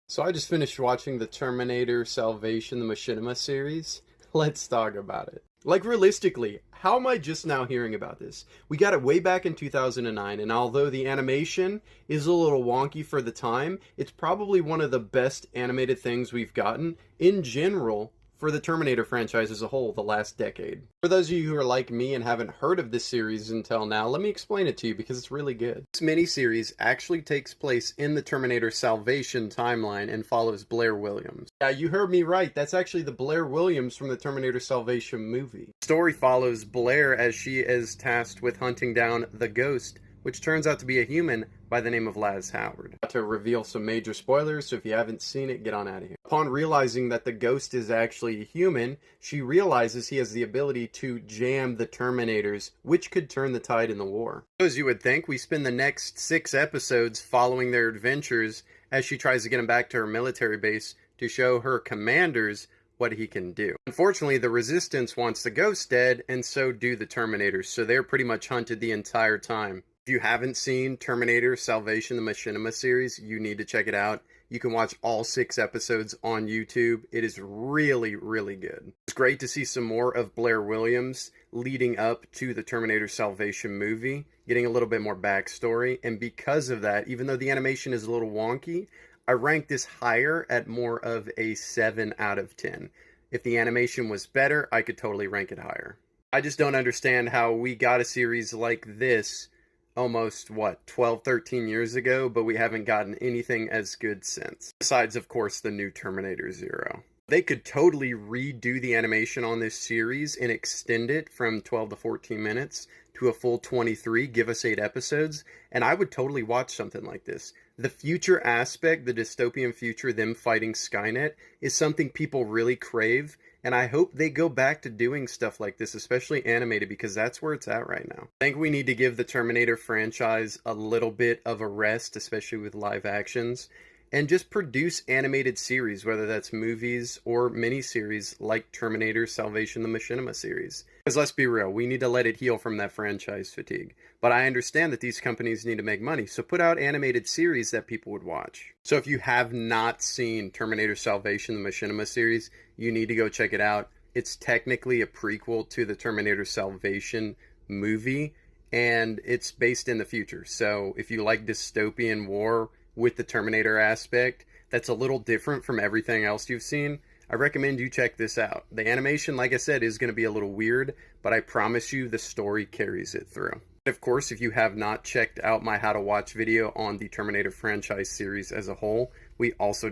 So I just finished watching the Terminator Salvation, the Machinima series. Let's talk about it. Like, realistically, how am I just now hearing about this? We got it way back in 2009, and although the animation is a little wonky for the time, it's probably one of the best animated things we've gotten in general for the Terminator franchise as a whole the last decade. For those of you who are like me and haven't heard of this series until now, let me explain it to you because it's really good. This miniseries actually takes place in the Terminator Salvation timeline and follows Blair Williams. Yeah, you heard me right. That's actually the Blair Williams from the Terminator Salvation movie. The story follows Blair as she is tasked with hunting down the Ghost, which turns out to be a human by the name of Laz Howard. To reveal some major spoilers, so if you haven't seen it, get on out of here. Upon realizing that the Ghost is actually a human, she realizes he has the ability to jam the Terminators, which could turn the tide in the war. As you would think, we spend the next 6 episodes following their adventures as she tries to get him back to her military base to show her commanders what he can do. Unfortunately, the Resistance wants the Ghost dead, and so do the Terminators, so they're pretty much hunted the entire time. If you haven't seen Terminator Salvation, the Machinima series, you need to check it out. You can watch all 6 episodes on YouTube. It is really, really good. It's great to see some more of Blair Williams leading up to the Terminator Salvation movie, getting a little bit more backstory. And because of that, even though the animation is a little wonky, I rank this higher at more of a 7 out of 10. If the animation was better, I could totally rank it higher. I just don't understand how we got a series like this almost, 12, 13 years ago, but we haven't gotten anything as good since. Besides, of course, the new Terminator Zero. They could totally redo the animation on this series and extend it from 12 to 14 minutes to a full 23, give us 8 episodes, and I would totally watch something like this. The future aspect, the dystopian future, them fighting Skynet, is something people really crave, and I hope they go back to doing stuff like this, especially animated, because that's where it's at right now. I think we need to give the Terminator franchise a little bit of a rest, especially with live actions, and just produce animated series, whether that's movies or miniseries like Terminator Salvation, the Machinima series. Because let's be real, we need to let it heal from that franchise fatigue. But I understand that these companies need to make money, so put out animated series that people would watch. So if you have not seen Terminator Salvation, the Machinima series, you need to go check it out. It's technically a prequel to the Terminator Salvation movie, and it's based in the future. So if you like dystopian war with the Terminator aspect, that's a little different from everything else you've seen, I recommend you check this out. The animation, like I said, is going to be a little weird, but I promise you the story carries it through. Of course, if you have not checked out my how to watch video on the Terminator franchise series as a whole, we also